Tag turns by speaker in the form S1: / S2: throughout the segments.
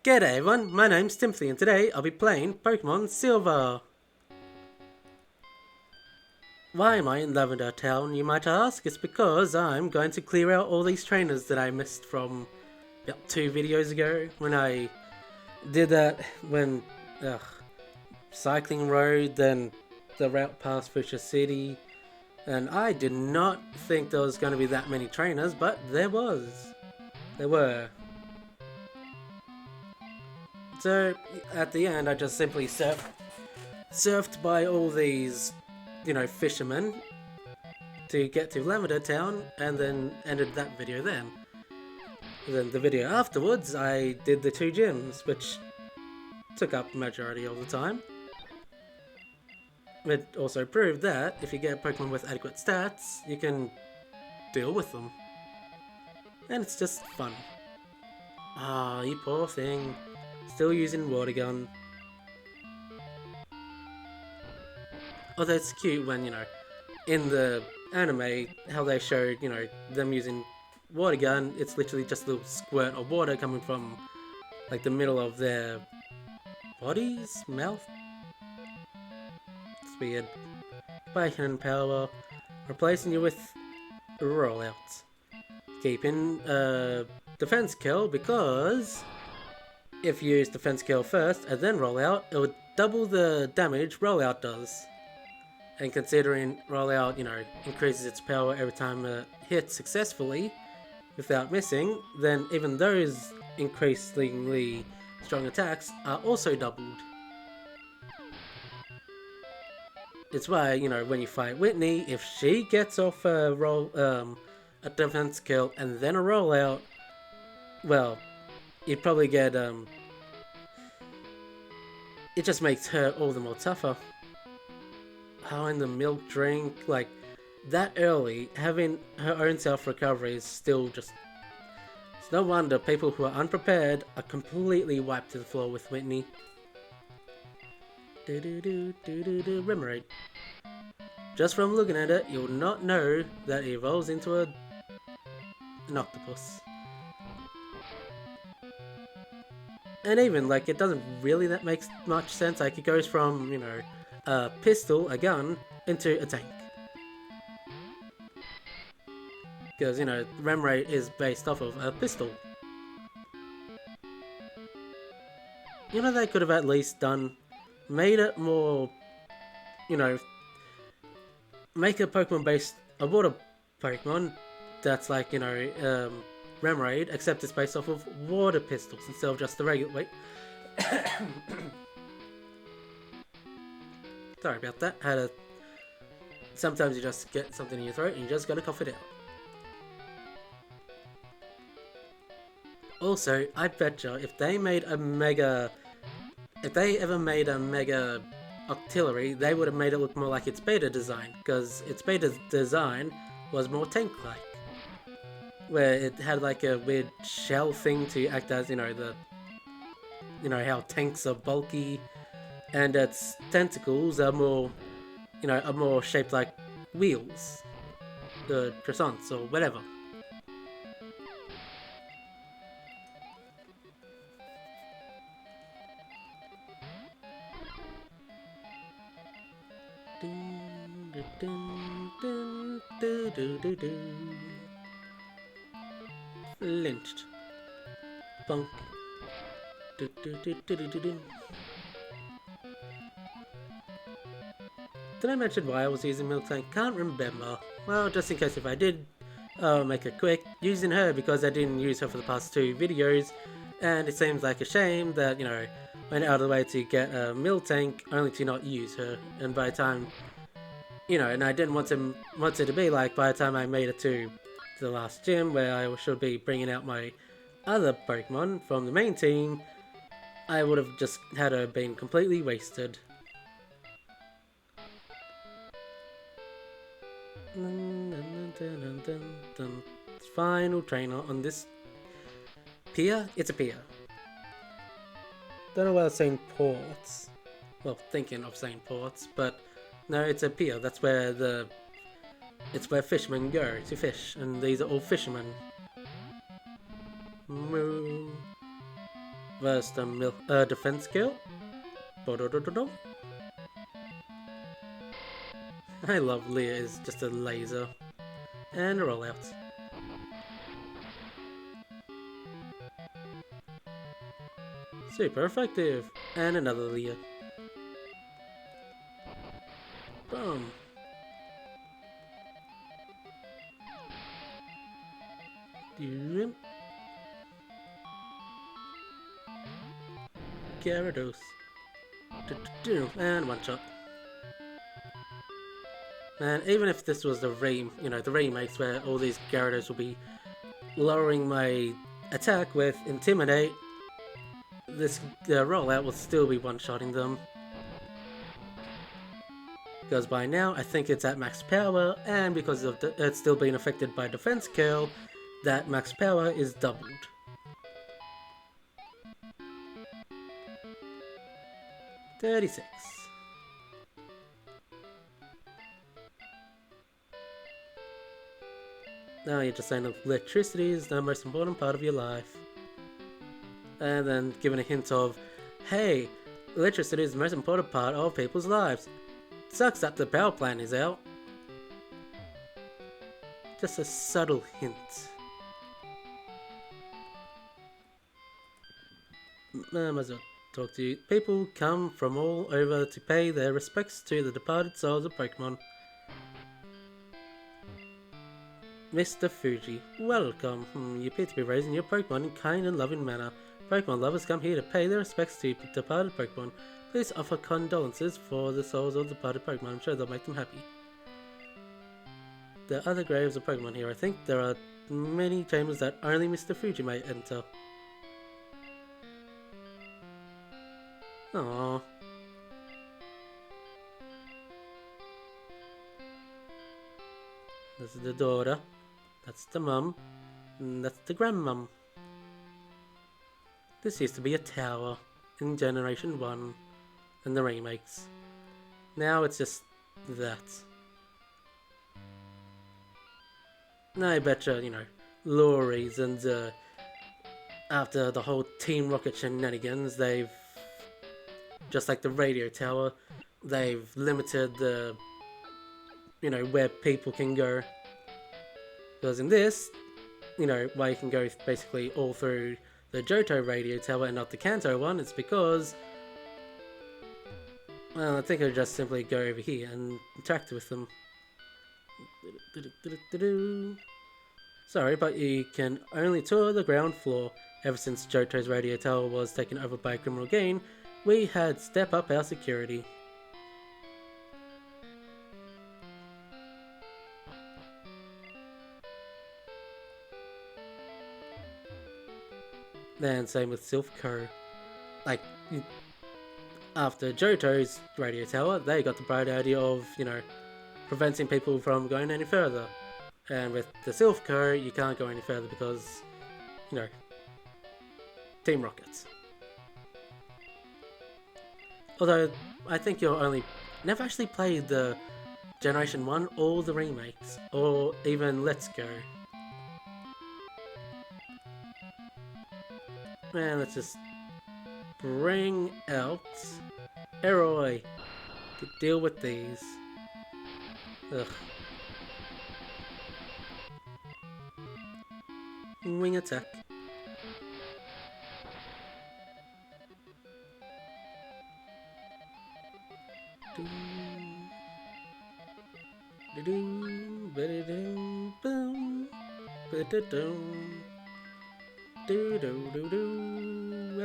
S1: G'day everyone, my name's Timmothy and today I'll be playing Pokémon Silver. Why am I in Lavender Town, you might ask? It's because I'm going to clear out all these trainers that I missed from about 2 videos ago when I did that when cycling road, then the route past Fuchsia City, and I did not think there was going to be that many trainers, but there were. So at the end I just simply surfed by all these, fishermen to get to Lavender Town and then ended that video then. And then the video afterwards I did the 2 gyms, which took up the majority of the time. It also proved that if you get Pokemon with adequate stats, you can deal with them. And it's just fun. Ah, you poor thing. Still using water gun. Although it's cute when, in the anime, how they showed, them using water gun, it's literally just a little squirt of water coming from, like, the middle of their bodies? Mouth? It's weird. Bacon power. Replacing you with rollouts. Keeping defense kill because if you use defense kill first and then rollout, it would double the damage rollout does. And considering rollout, increases its power every time it hits successfully without missing, then even those increasingly strong attacks are also doubled. It's why, when you fight Whitney, if she gets off a a defense kill and then a rollout, well, you'd probably get, it just makes her all the more tougher. Oh, and the milk drink, like, that early, having her own self-recovery is still just... It's no wonder people who are unprepared are completely wiped to the floor with Whitney. Remoraid. Just from looking at it, you'll not know that it evolves into an octopus. And even, like, it doesn't really that makes much sense. Like, it goes from, a pistol, a gun, into a tank. Because, Remoraid is based off of a pistol. They could have at least made it more, make a Pokemon based, a water Pokemon that's like, Remoraid, except it's based off of water pistols instead of just the regular. Wait. Sorry about that. Sometimes you just get something in your throat and you just gotta cough it out. Also, I betcha if they ever made a Mega Octillery, they would have made it look more like its beta design, because its beta design was more tank-like. Where it had like a weird shell thing to act as, how tanks are bulky, and its tentacles are more, shaped like wheels, the croissants or whatever. Lynched. Bonk. Did I mention why I was using Milk Tank? Can't remember. Well, just in case if I did, make it quick. Using her because I didn't use her for the past 2 videos, and it seems like a shame that, went out of the way to get a Milk Tank only to not use her, and by the time, and I didn't want it to be like by the time I made it to the last gym where I should be bringing out my other Pokemon from the main team, I would have just had her been completely wasted. Final trainer on this pier? It's a pier. Don't know why I was saying ports. Well, thinking of saying ports, but no, it's a pier. That's where it's where fishermen go to fish, and these are all fishermen. Moo. versus the defense skill. I love Leah is just a laser. And a rollout. Super effective. And another Leah. Boom. Gyarados. And one shot. And even if this was the remakes where all these Gyarados will be lowering my attack with Intimidate, this rollout will still be one-shotting them. Because by now, I think it's at max power, and because of it's still being affected by defense curl, that max power is doubled. $36. Now you're just saying electricity is the most important part of your life. And then given a hint of, hey, electricity is the most important part of people's lives. Sucks that the power plant is out. Just a subtle hint. I might as well talk to you. People come from all over to pay their respects to the departed souls of Pokemon. Mr. Fuji, welcome. You appear to be raising your Pokemon in kind and loving manner. Pokemon lovers come here to pay their respects to departed Pokemon. Please offer condolences for the souls of departed Pokemon. I'm sure they'll make them happy. There are other graves of Pokemon here. I think there are many chambers that only Mr. Fuji may enter. Aww. This is the daughter. That's the mum. And that's the grandmum. This used to be a tower in Generation 1 and the remakes. Now it's just that. Now I betcha, lorries and after the whole Team Rocket shenanigans, they've, just like the radio tower, they've limited the, where people can go. Because in this, why you can go basically all through the Johto radio tower and not the Kanto one, it's because, well, I think I'll just simply go over here and interact with them. Sorry, but you can only tour the ground floor. Ever since Johto's radio tower was taken over by a criminal gang, we had step up our security. Then same with Silph Co. Like, after Johto's radio tower, they got the bright idea of, preventing people from going any further. And with the Silph Co, you can't go any further because, Team Rockets. Although, I think you're never actually played the Generation 1 or the remakes, or even Let's Go. Man, let's just bring out Eroi to deal with these. Ugh. Wing attack.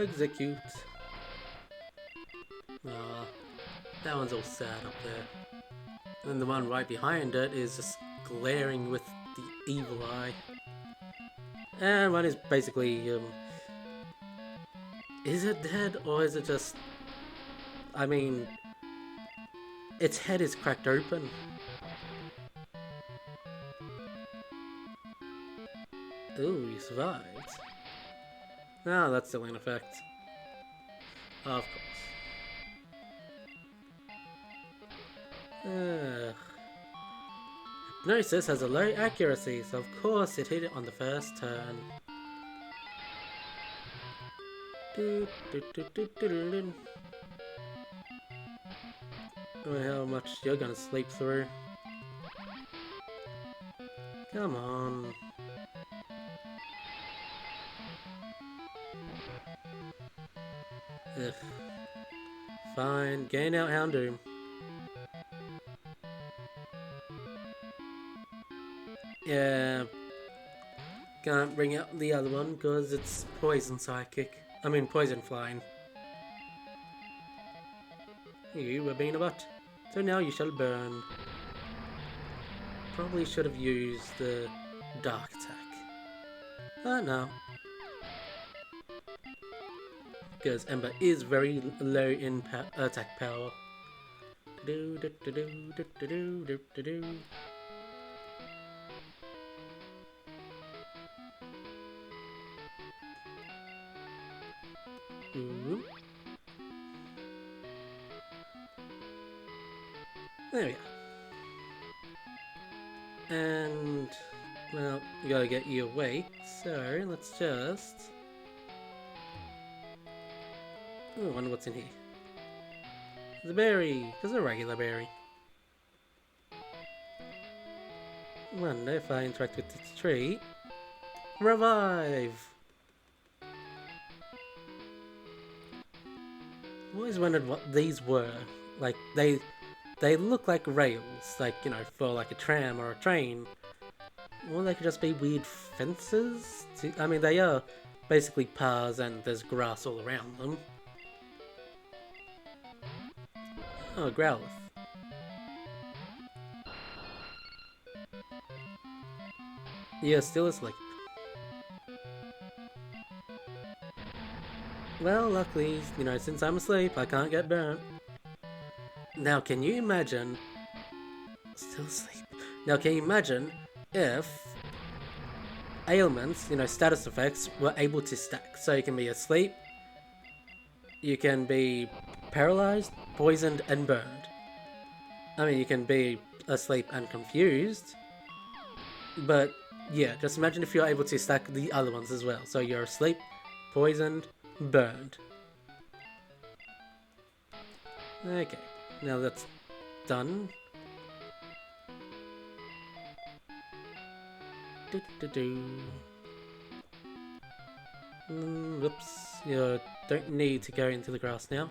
S1: Execute. That one's all sad up there. And the one right behind it is just glaring with the evil eye. And one is basically, is it dead or is it just, its head is cracked open. Ooh, you survived. No, that's still in effect. Of course. Hypnosis has a low accuracy, so of course it hit it on the first turn. How much you're gonna sleep through. Come on. Ugh. Fine, gain out Houndoom. Yeah. Can't bring out the other one because it's poison psychic. I mean poison flying. You were being a butt. So now you shall burn. Probably should have used the dark attack. No. Because Ember is very low in attack power. Ooh. There we go. And, well, we gotta get you awake, so let's just... Oh, I wonder what's in here. There's a berry. There's a regular berry. Wonder if I interact with this tree. Revive! I always wondered what these were. Like, they look like rails, like, you know, for like a tram or a train. Or they could just be weird fences? I mean, they are basically paths and there's grass all around them. Oh, Growlithe. Yeah, still asleep. Well, luckily, you know, since I'm asleep, I can't get burnt. Now, can you imagine... Still asleep. Now, can you imagine if ailments, you know, status effects, were able to stack? So you can be asleep, you can be paralyzed, poisoned, and burned. I mean, you can be asleep and confused, but yeah, just imagine if you're able to stack the other ones as well. So you're asleep, poisoned, burned. Okay, now that's done. Whoops, you don't need to go into the grass now.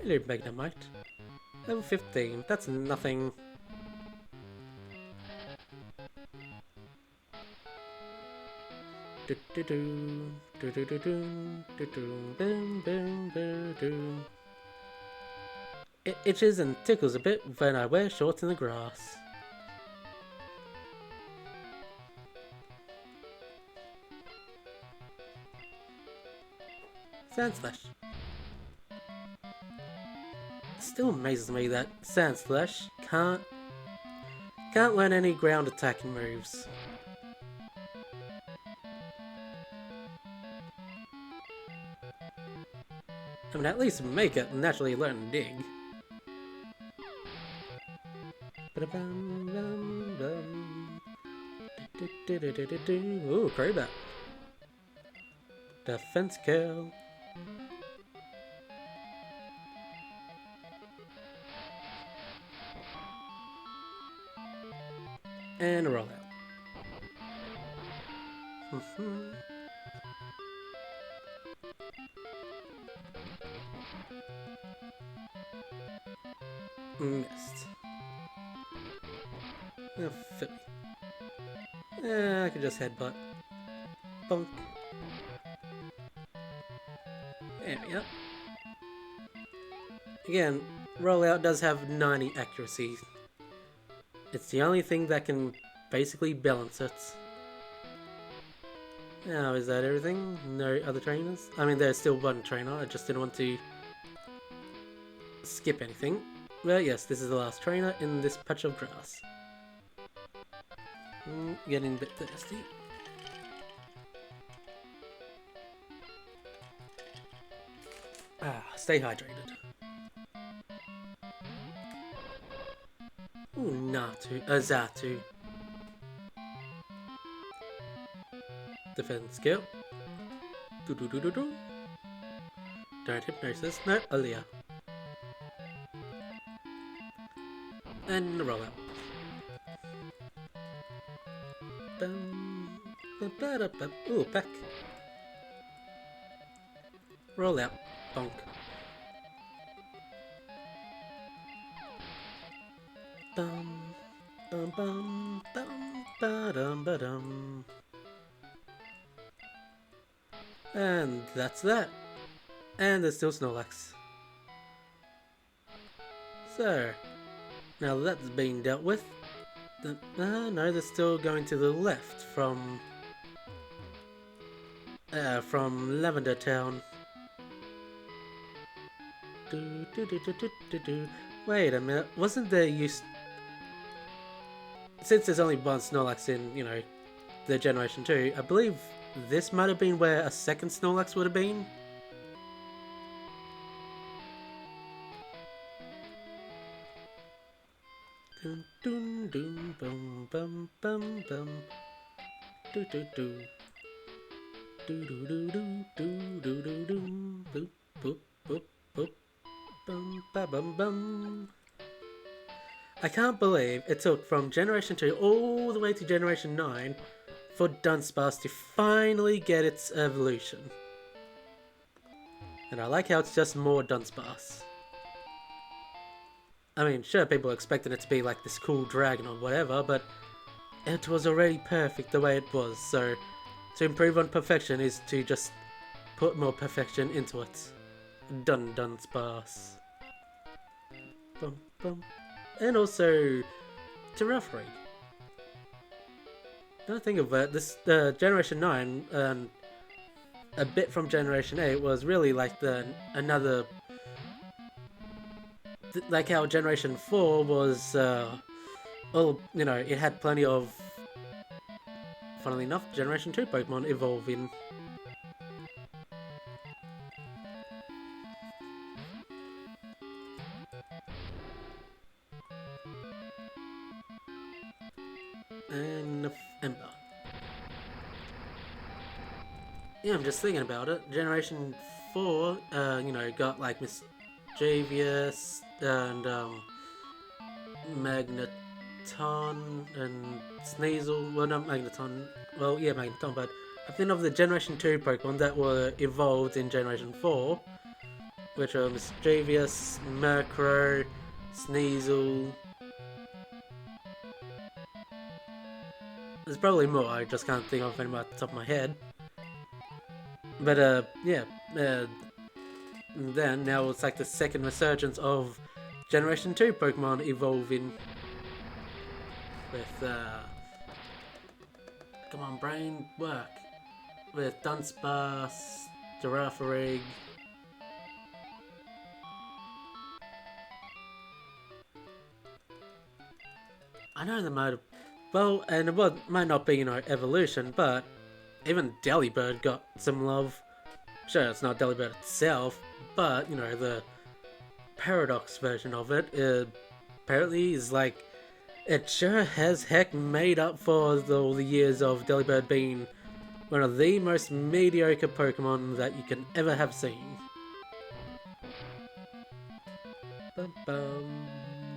S1: Hello, Magnemite. Level 15, that's nothing. It itches and tickles a bit when I wear shorts in the grass. Sandslash. Still amazes me that Sandslash can't learn any ground attacking moves. I mean, at least make it naturally learn dig. Ooh, Crobat. Defense kill. And roll out. Missed. Oh, Philly. I could just headbutt. Bonk. There we go. Again, rollout does have 90 accuracy. It's the only thing that can basically balance it. Now, is that everything? No other trainers? I mean, there's still one trainer, I just didn't want to skip anything. Well, yes, this is the last trainer in this patch of grass. Getting a bit thirsty. Stay hydrated. Ooh, Natu, Zatu. Defense skill. Don't hypnosis. No, Aaliyah. And roll out. Ooh, pack. Roll out. Bonk. Bum, bum, bum, bum, ba-dum, ba-dum. And that's that. And there's still Snorlax. So, now that's been dealt with. No, they're still going to the left from Lavender Town. Wait a minute, wasn't there since there's only one Snorlax in, you know, the Generation 2, I believe this might have been where a second Snorlax would have been. Dun dun dun bum bum bum bum. Do do do. Do do do do do do do do. Boop boop boop boop. Bum ba bum bum. I can't believe it took from Generation 2 all the way to Generation 9 for Dunsparce to finally get its evolution. And I like how it's just more Dunsparce. I mean, sure, people expected it to be like this cool dragon or whatever, but it was already perfect the way it was, so to improve on perfection is to just put more perfection into it. Dunsparce. Bum, bum. And also, Giraffe. Now I think of it, this Generation 9 and a bit from Generation 8 was really like another... like how Generation 4 was, well, you know, it had plenty of, funnily enough, Generation 2 Pokemon evolving. And Ember. Yeah, I'm just thinking about it. Generation 4, you know, got like Mischievous and Magneton and Sneasel. Well, not Magneton. Well, yeah, Magneton, but I think of the Generation 2 Pokemon that were evolved in Generation 4, which are Mischievous, Murkrow, Sneasel. There's probably more, I just can't think of any off the top of my head. But, yeah. Then, now it's like the second resurgence of Generation 2 Pokemon evolving. With, come on, brain, work. With Dunsparce, Giraffe. I know they might have... Well, and it might not be, you know, evolution, but even Delibird got some love. Sure, it's not Delibird itself, but, you know, the Paradox version of it apparently is like... It sure has heck made up for all the years of Delibird being one of the most mediocre Pokemon that you can ever have seen. Ba-bum,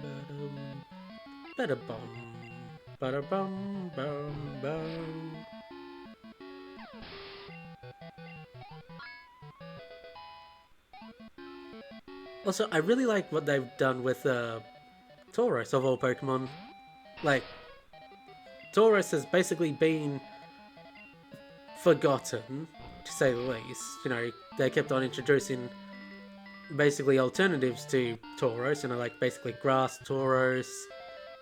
S1: ba-dum, ba-da-bum. Ba-da-bum, bum, bum. Also, I really like what they've done with Tauros of all Pokemon. Like, Tauros has basically been forgotten, to say the least. You know, they kept on introducing basically alternatives to Tauros, you know, like basically Grass Tauros,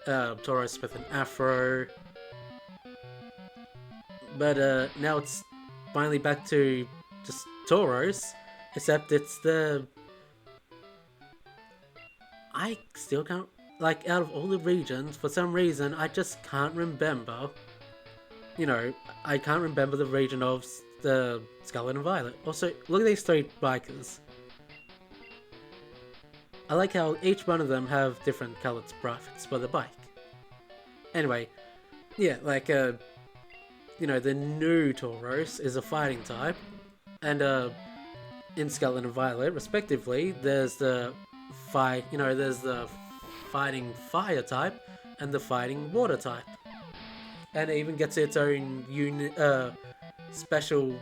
S1: Tauros with an afro. But now it's finally back to just Tauros, except it's the... I still can't... Like, out of all the regions, for some reason, I just can't remember. You know, I can't remember the region of the Scarlet and Violet. Also, look at these three bikers. I like how each one of them have different coloured sprites for the bike. Anyway, yeah, like, you know, the new Tauros is a fighting type, and, in Scarlet and Violet, respectively, there's the there's the fighting fire type and the fighting water type, and it even gets its own special,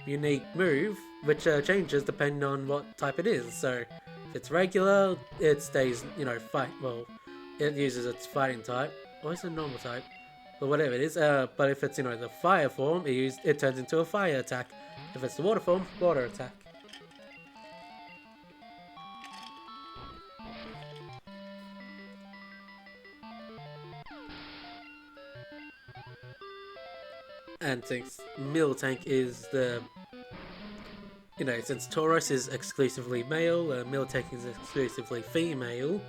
S1: unique move, which changes depending on what type it is. So, if it's regular, it stays, it uses its fighting type, or it's a normal type, but whatever it is. But if it's the fire form, it turns into a fire attack. If it's the water form, water attack. And since Miltank is since Tauros is exclusively male, Miltank is exclusively female,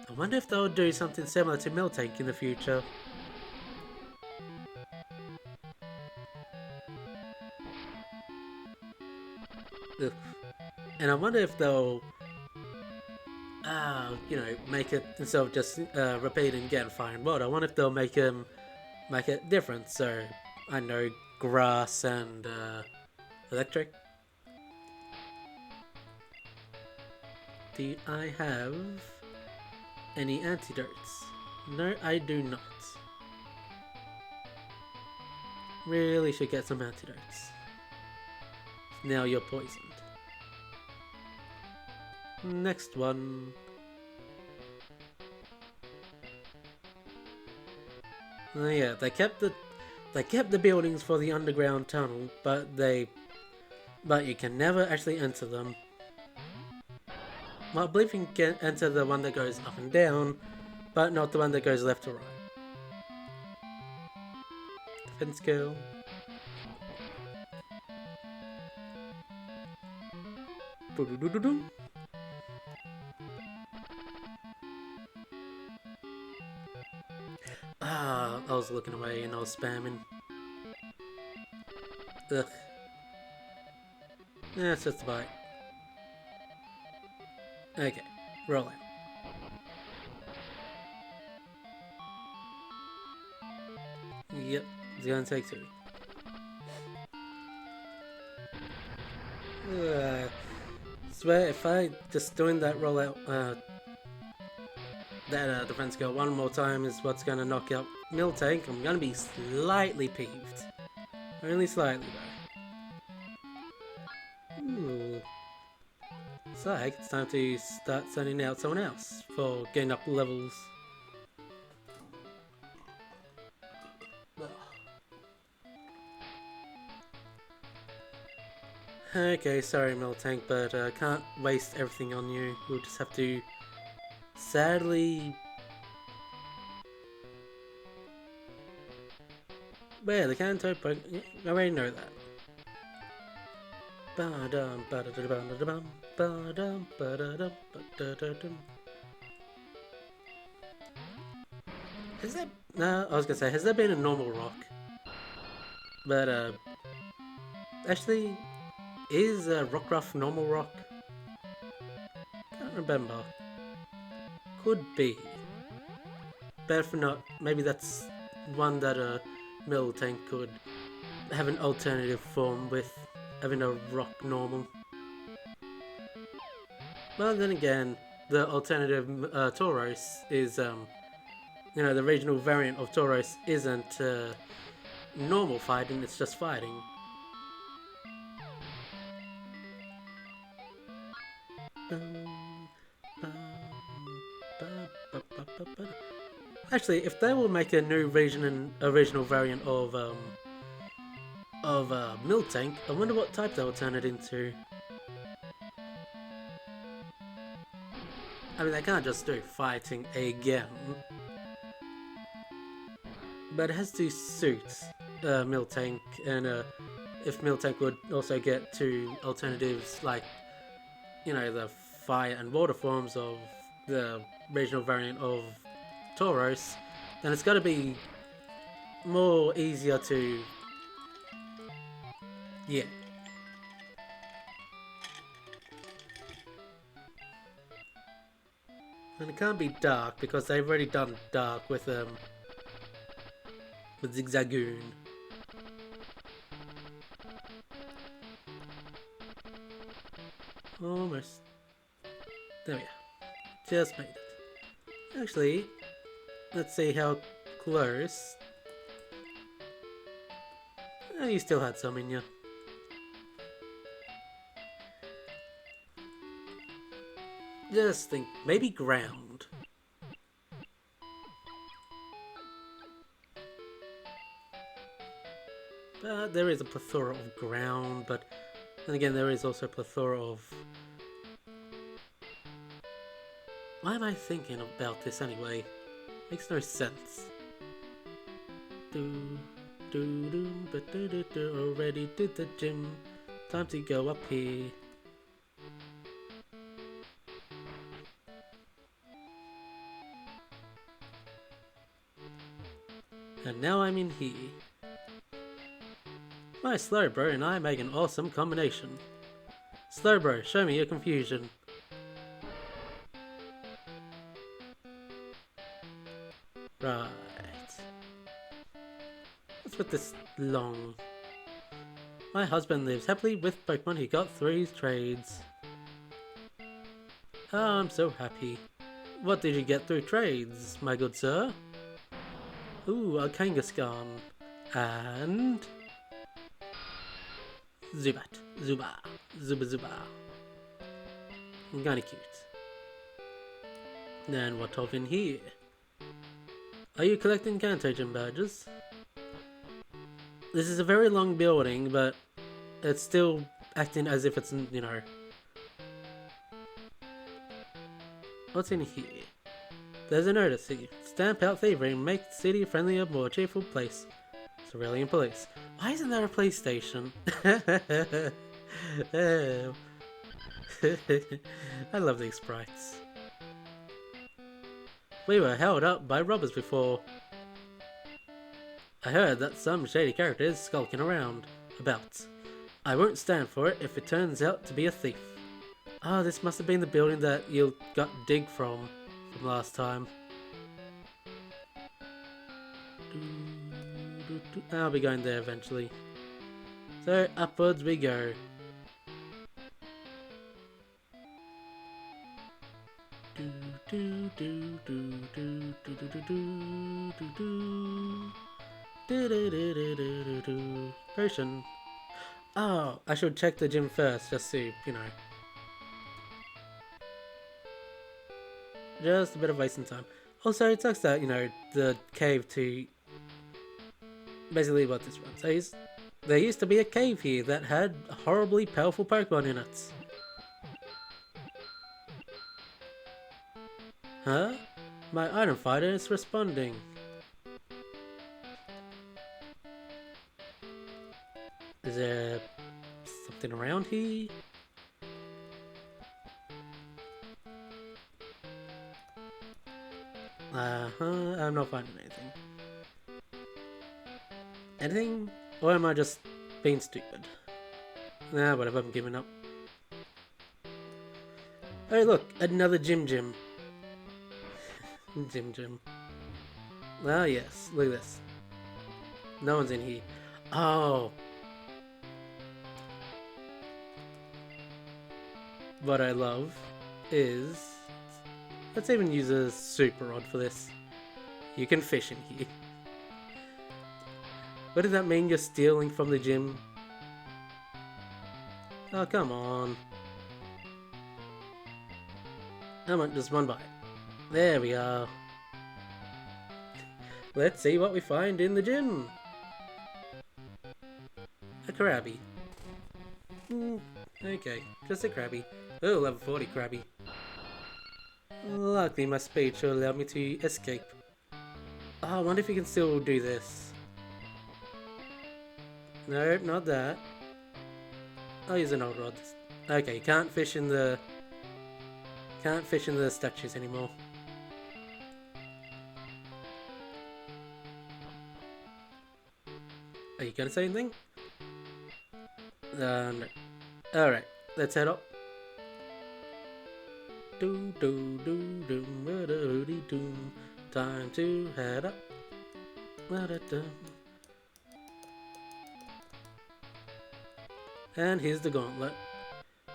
S1: I wonder if they'll do something similar to Miltank in the future. Ugh. And I wonder if they'll, make it, instead of just repeating again fire and water, I wonder if they'll make it different. So, I know grass and electric. Do I have any antidotes? No, I do not. Really should get some antidotes. Now you're poisoned. Next one. Oh yeah, they kept the buildings for the underground tunnel, but you can never actually enter them. Well, I believe you can enter the one that goes up and down, but not the one that goes left to right. Defense skill. Ah, I was looking away and I was spamming. Ugh. Yeah, it's just a bite. Okay, roll out. Yep, it's gonna take 2. Swear if I just doing that rollout, that defense skill one more time is what's gonna knock out Miltank, I'm gonna be slightly peeved. Only slightly though. Ooh. Looks like it's time to start sending out someone else for getting up levels. Okay, sorry Miltank, but I can't waste everything on you. We'll just have to sadly... Well, the Kanto Pokemon... I already know that. Has there... No, I was gonna say, has there been a normal rock? But, actually... Is Rockruff normal rock? Can't remember. Could be. But if not, maybe that's one that Miltank could have an alternative form with having a rock normal. But then again, the alternative Tauros is, the regional variant of Tauros isn't normal fighting, it's just fighting. Actually, if they will make a new regional variant of Miltank, I wonder what type they will turn it into. I mean, they can't just do fighting again, but it has to suit Miltank, and if Miltank would also get to alternatives like, the fire and water forms of the regional variant of Tauros, then it's got to be more easier to... Yeah. And it can't be dark because they've already done dark with Zigzagoon. Almost. There we are. Just made it. Actually, let's see how close. Oh, you still had some in you. Just think, maybe ground. But there is a plethora of ground, but then again there is also a plethora of... Why am I thinking about this anyway? Makes no sense. Already did the gym. Time to go up here. And now I'm in here. My Slowbro and I make an awesome combination. Slowbro, show me your confusion. Right. What's with this long? My husband lives happily with Pokemon he got through his trades. Oh, I'm so happy. What did you get through trades, my good sir? Ooh, a Kangaskhan. And... Zubat. Zuba. Zuba. Kinda cute. Then what of in here? Are you collecting Kanto Gym badges? This is a very long building, but it's still acting as if it's, you know... What's in here? There's a notice here. Stamp out thievery and make the city a friendlier, more cheerful place. Cerulean Police. Why isn't there a police station? I love these sprites. We were held up by robbers before. I heard that some shady character is skulking around. About. I won't stand for it if it turns out to be a thief. Oh, this must have been the building that you got dig from last time. I'll be going there eventually. So, upwards we go. Potion. Oh, I should check the gym first, just to, you know. Just a bit of wasting time. Also, it sucks that, you know, the cave to... Basically what this one says. There used to be a cave here that had horribly powerful Pokemon in it. Huh? My item fighter is responding. Is there something around here? I'm not finding anything. Anything? Or am I just being stupid? Nah, whatever, I'm giving up. Oh look, another gym. Gym. Ah yes, look at this. No one's in here. Oh. What I love is... Let's even use a super rod for this. You can fish in here. What does that mean? You're stealing from the gym? Oh, come on. I want just one bite. There we are. Let's see what we find in the gym. A Krabby. Okay, just a Krabby. Oh, level 40 Krabby. Luckily my speed should allow me to escape. Oh, I wonder if you can still do this. Nope, not that. I'll use an old rod. Okay, can't fish in the statues anymore. Are you gonna say anything? No. Alright, let's head up. Time to head up. And here's the gauntlet.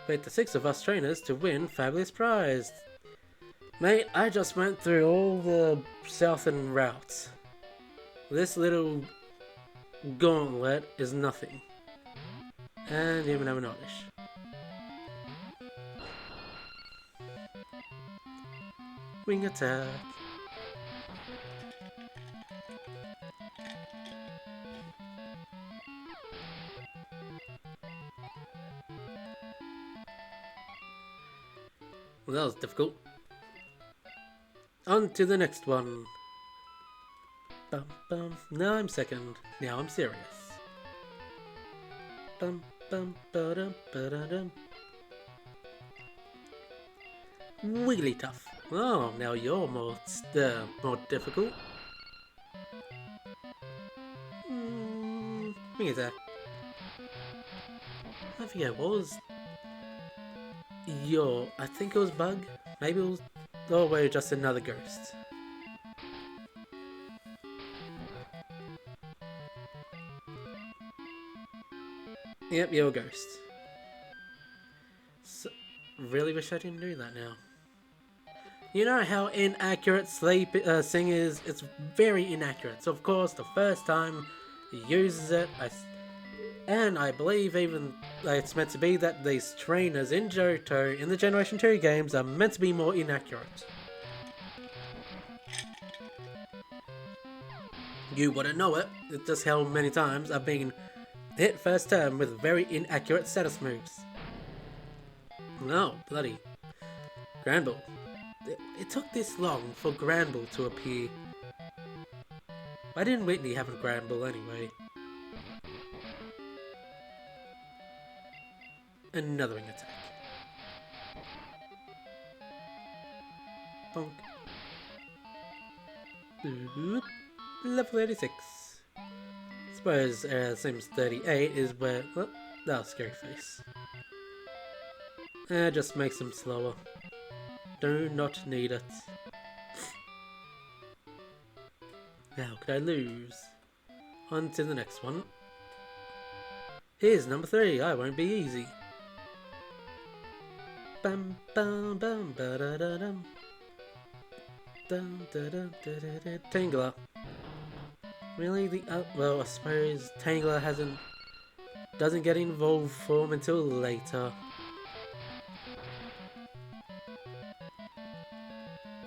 S1: Beat the 6 of us trainers to win fabulous prize. Mate, I just went through all the southern routes. This little gauntlet is nothing. And even have an oddish. Wing attack. Well, that was difficult. On to the next one. Bum bum. Now I'm second. Now I'm serious. Bum bum ba-dum ba-da-dum. Wiggly tough. Oh, now you're more difficult. Wing attack. I forget what was I think it was bug. Maybe it was. Oh wait, just another ghost. Yep, you're a ghost. So, really wish I didn't do that now. You know how inaccurate Sing is? It's very inaccurate. So of course, the first time he uses it, and I believe even it's meant to be that these trainers in Johto in the Generation 2 games are meant to be more inaccurate. You wouldn't know it. It's just how many times I've been hit first term with very inaccurate status moves. No, bloody. Granbull. It took this long for Granbull to appear. Why didn't Whitney have a Granbull anyway? Another wing attack. Bonk. Oop. Level 36. Suppose Sims 38 is where... Oh, that was scary face. Just makes him slower. Do not need it. How could I lose? On to the next one. Here's number 3. I won't be easy. Bam bam bam ba da da dum. Dum da da da da da. Tangler. Really? Well, I suppose Tangler doesn't get involved form until later.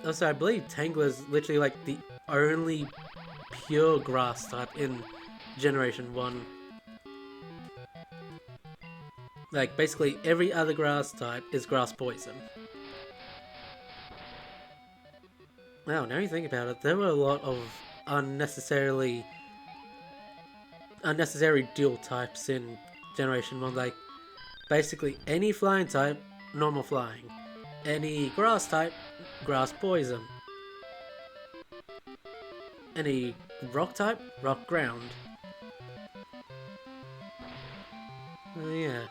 S1: Also, I believe Tangler is literally like the only pure grass type in Generation 1. Like, basically every other grass type is grass poison. Wow, now you think about it, there were a lot of unnecessary dual types in Generation 1. Like, basically any flying type, normal flying. Any grass type, grass poison. Any rock type, rock ground. Yeah.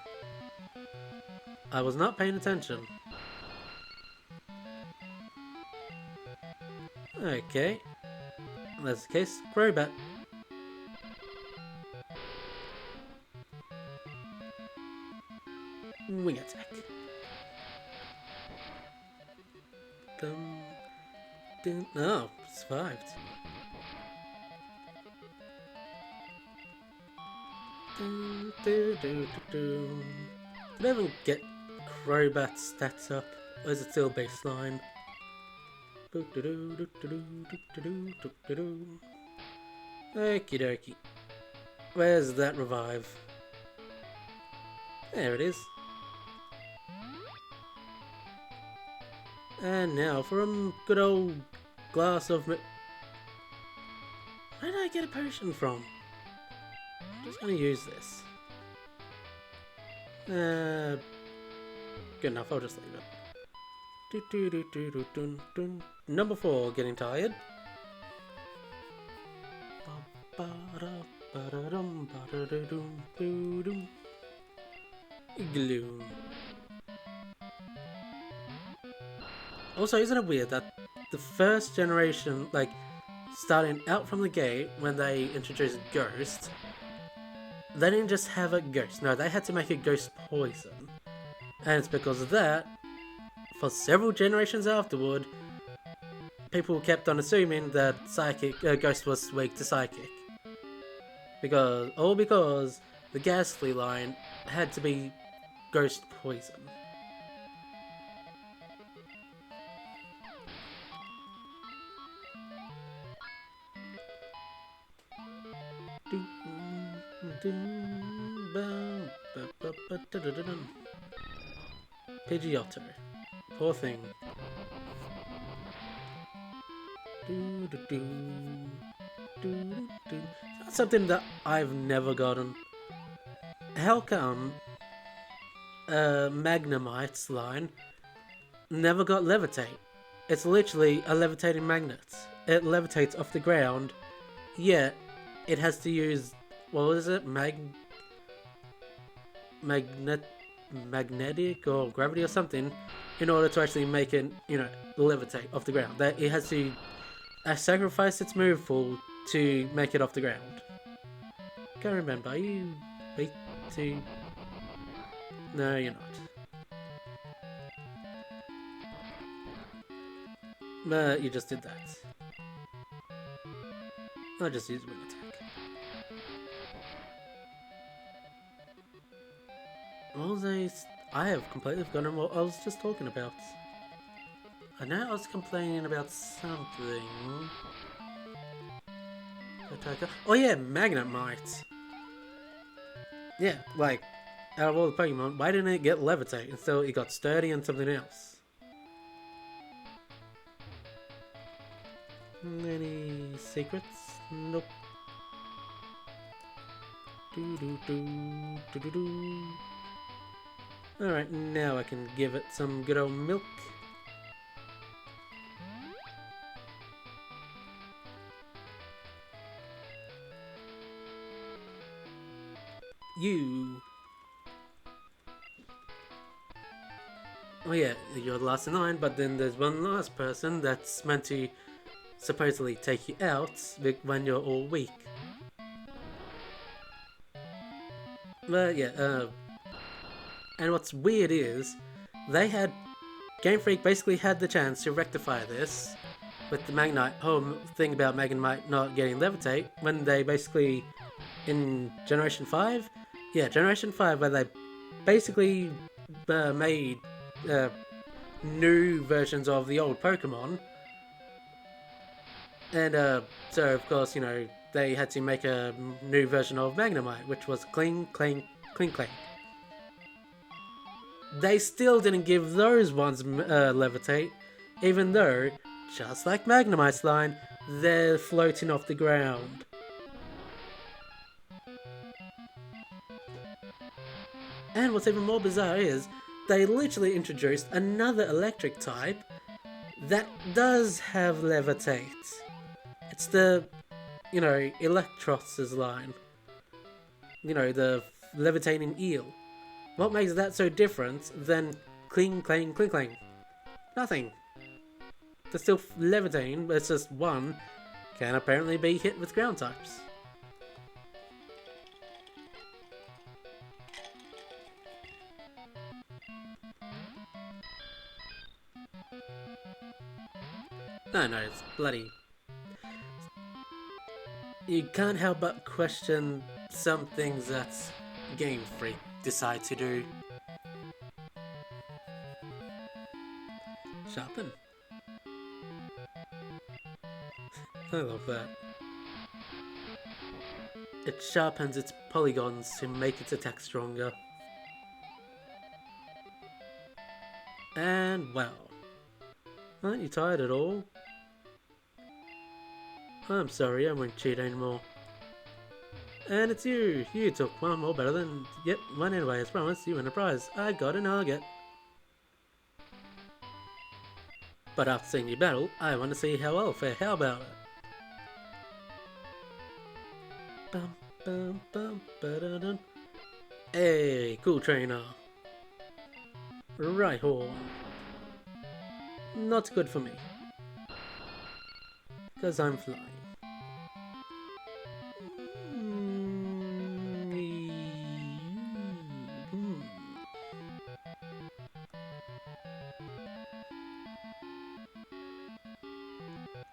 S1: I was not paying attention. Okay. That's the case. Crobat. Wing attack. Dum, dum. Oh, survived. Dum, do, do, do, do. Did I even get Crobat's stats up? Or is it still baseline? Okie dokie. Where's that revive? There it is. And now for a good old glass of Where did I get a potion from? I'm just gonna use this. Good enough, I'll just leave it. Number 4, getting tired. Gloom. Also, isn't it weird that the first generation, like, starting out from the gate, when they introduced Ghost, they didn't just have a Ghost. No, they had to make a Ghost poison. And it's because of that, for several generations afterward, people kept on assuming that Ghost was weak to Psychic. Because the Ghastly line had to be Ghost poison. Pidgeotto. Poor thing. That's something that I've never gotten. How come Magnemite's line never got Levitate? It's literally a levitating magnet. It levitates off the ground, yet it has to use, what was it? Magnetic or gravity or something in order to actually make it, levitate off the ground. That it has to sacrifice its move pool to make it off the ground. Can't remember. Are you B2? No, you're not. But you just did that. I'll just use Wing Attack. What was I have completely forgotten what I was just talking about. I know I was complaining about something. Oh yeah, Magnemite. Yeah, like, out of all the Pokemon, why didn't it get Levitate until it got Sturdy and something else? Any secrets? Nope. Alright, now I can give it some good old milk. You. Oh yeah, you're the last in line, but then there's one last person that's meant to supposedly take you out when you're all weak. But yeah, and what's weird is, Game Freak basically had the chance to rectify this with the whole thing about Magnemite not getting Levitate, when they basically, in Generation 5? Yeah, Generation 5, where they basically made new versions of the old Pokemon. And so, of course, they had to make a new version of Magnemite, which was Cling, Clang, Cling, Clang. They still didn't give those ones Levitate, even though, just like Magnemite's line, they're floating off the ground. And what's even more bizarre is, they literally introduced another electric type that does have Levitate. It's the, Electros's line. The levitating eel. What makes that so different than Cling, Clang, Cling, Clang? Nothing. They're still levitating, but it's just one can apparently be hit with ground types. No, it's bloody... You can't help but question some things that Game Freak decide to do. Sharpen. I love that. It sharpens its polygons to make its attack stronger. And wow. Aren't you tired at all? I'm sorry, I won't cheat anymore. And it's you! You took one more better than... Yep, one anyway, as promised, you win a prize. I got a nugget. But after seeing you battle, I want to see how I'll fare. How about it? Bum, bum, bum, ba-da-dun. Hey, cool trainer. Right horn. Not good for me. Because I'm flying.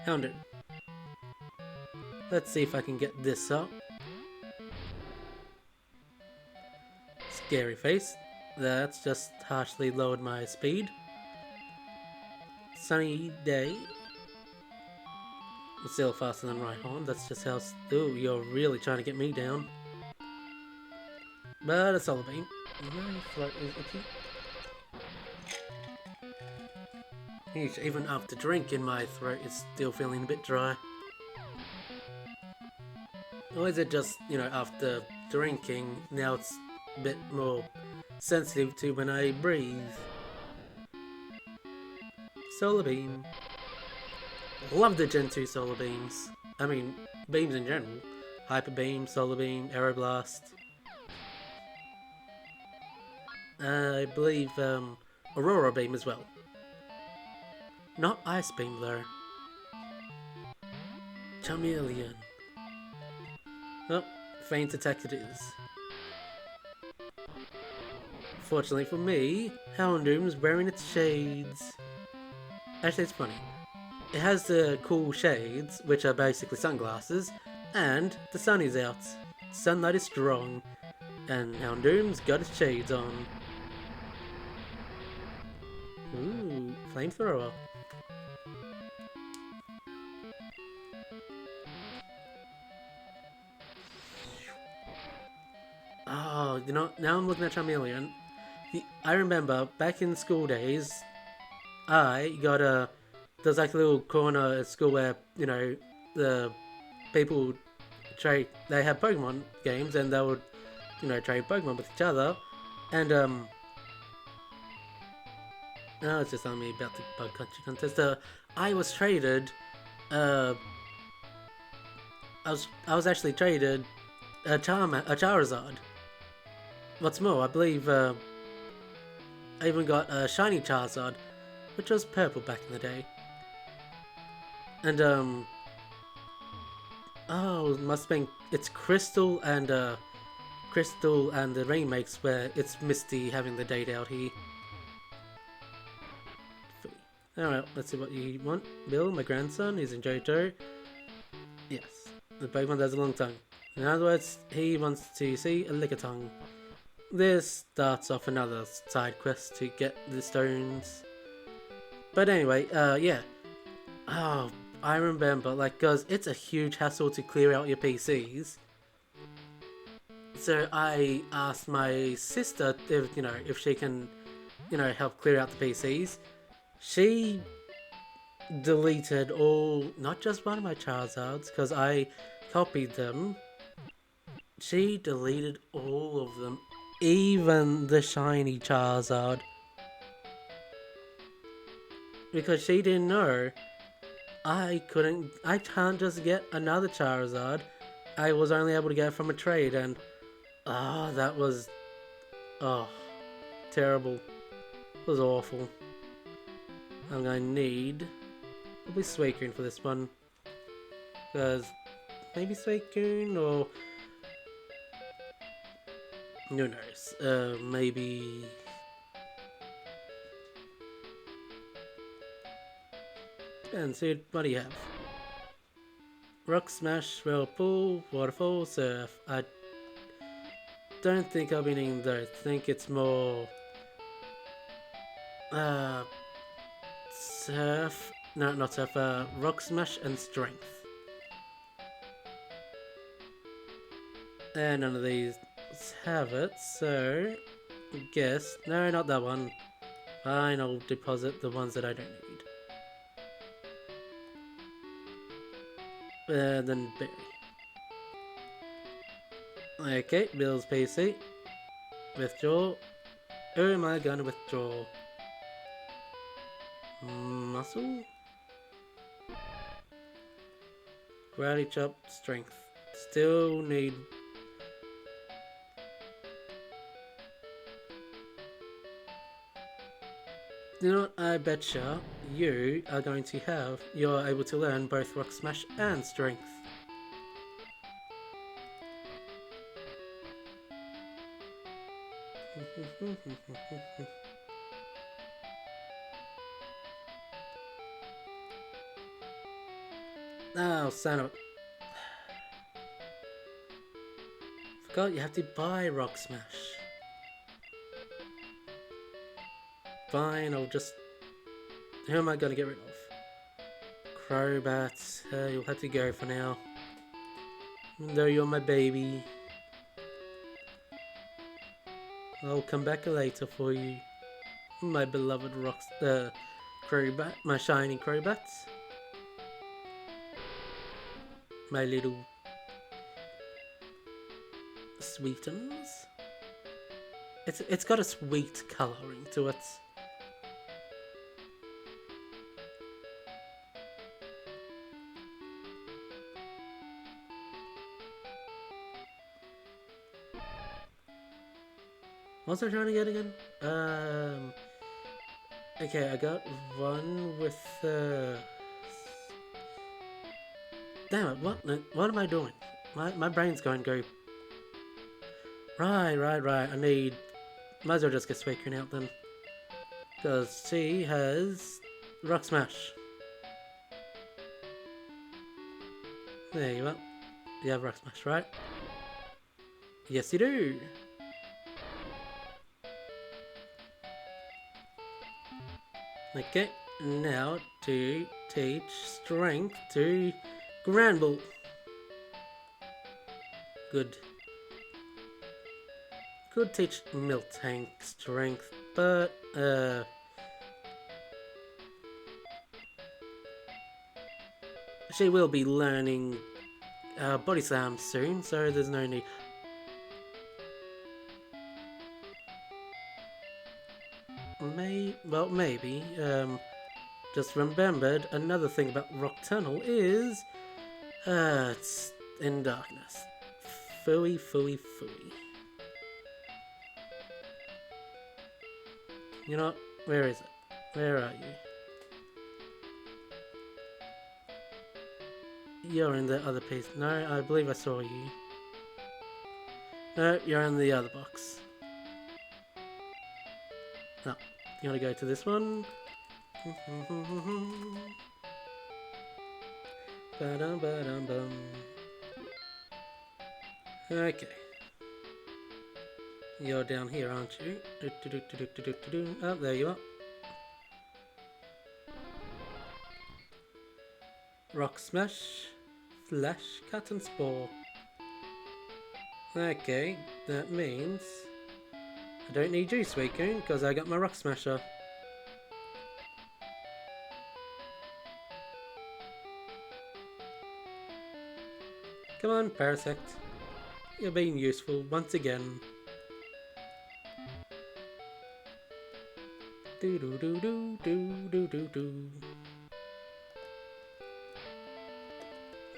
S1: Hounded. Let's see if I can get this up. Scary face. That's just harshly lowered my speed. Sunny day. Still faster than Rhyhorn. That's just how... Ooh, you're really trying to get me down. But a Solar Beam. My throat is itchy. Even after drinking, my throat is still feeling a bit dry. Or is it just, after drinking, now it's a bit more sensitive to when I breathe? Solar Beam. Love the Gen 2 Solar Beams. I mean, beams in general. Hyper Beam, Solar Beam, Aeroblast. I believe Aurora Beam as well. Not Ice Beam though. Charmeleon. Oh, faint attack it is. Fortunately for me, Houndoom's wearing its shades. Actually, it's funny. It has the cool shades, which are basically sunglasses, and the sun is out. Sunlight is strong, and Houndoom's got its shades on. Ooh, flamethrower. Oh, now I'm looking at Charmeleon. I remember back in school days, I got there's like a little corner at school where, the people they had Pokemon games and they would, trade Pokemon with each other. And, no, it's just telling me about the Bug Country contest. I was traded, I was actually traded a Charizard. What's more, I believe, I even got a shiny Charizard, which was purple back in the day. And, oh, it must have been, it's Crystal and the remakes where it's Misty having the date out here. Alright, let's see what you want. Bill, my grandson, he's in Johto. Yes, the Pokemon has a long tongue. In other words, he wants to see a Lickitung. This starts off another side quest to get the stones. But anyway, yeah. Oh, I remember, cause it's a huge hassle to clear out your PCs. So I asked my sister if she can, help clear out the PCs. She deleted not just one of my Charizards, because I copied them. She deleted all of them, even the shiny Charizard. Because she didn't know I can't just get another Charizard. I was only able to get it from a trade, and that was terrible. It was awful. I'm gonna need probably Suicune for this one, because maybe Suicune, or who knows? Maybe. And so, what do you have? Rock Smash, Whirlpool, Waterfall, Surf. I don't think I'll be needing those. I think it's more Surf. No, not Surf. Rock Smash and Strength. And none of these have it, so I guess no, not that one. Fine, I'll deposit the ones that I don't need. And then Berry. Okay, Bill's PC. Withdraw. Who am I gonna withdraw? Muscle? Karate Chop, Strength. Still need... You know what, I betcha you are going to you're able to learn both Rock Smash and Strength. Oh, son of... Forgot you have to buy Rock Smash. Fine, I'll just... Who am I gonna get rid of? Crobats. You'll have to go for now. Even though you're my baby. I'll come back later for you. My beloved Crobat. My shiny Crobats. My little... Sweetens. It's got a sweet colouring to it. What was I trying to get again? Okay, I got one with damn it, what am I doing? My brain's going to go... Right, I need... Might as well just get Suicune out then. Because she has... Rock Smash. There you are. You have Rock Smash, right? Yes you do! Okay, now to teach Strength to Granbull. Good. Could teach Miltank Strength, but she will be learning Body Slam soon, so there's no need. Maybe. Just remembered another thing about Rock Tunnel is it's in darkness. Fooey. You know, where is it? Where are you? You're in the other piece. No, I believe I saw you. No, you're in the other box. No, you want to go to this one? Ba-dum-ba-dum-bum. Okay. You're down here, aren't you? Oh, there you are. Rock Smash, Flash, Cut and Spore. Okay, that means I don't need you, Suicune, because I got my Rock Smasher. Come on, Parasect. You're being useful once again.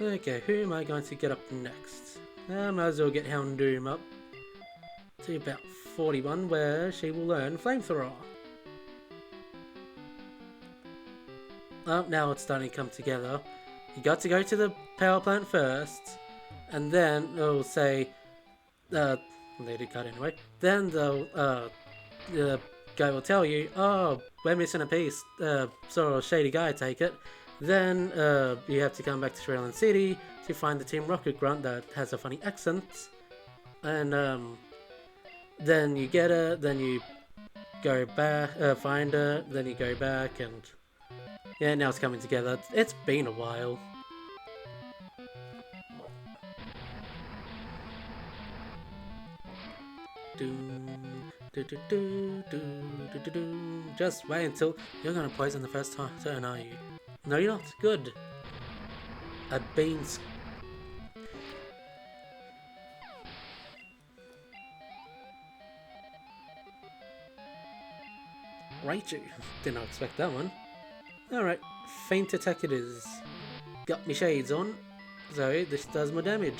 S1: Okay, who am I going to get up next? I might as well get Houndoom up to about 41, where she will learn Flamethrower. Oh, now it's starting to come together. You got to go to the power plant first, and then it'll say, they did cut anyway. Then the guy will tell you, oh, we're missing a piece, so a shady guy take it. Then you have to come back to Shrillin City to find the Team Rocket Grunt that has a funny accent. And then you get her, then you go back, find her, then you go back, and yeah, now it's coming together. It's been a while. Just wait until you're gonna poison the first turn, are you? No, you're not. Good. A beans. Raichu. Did not expect that one. Alright, Faint Attack it is. Got me shades on, so this does more damage.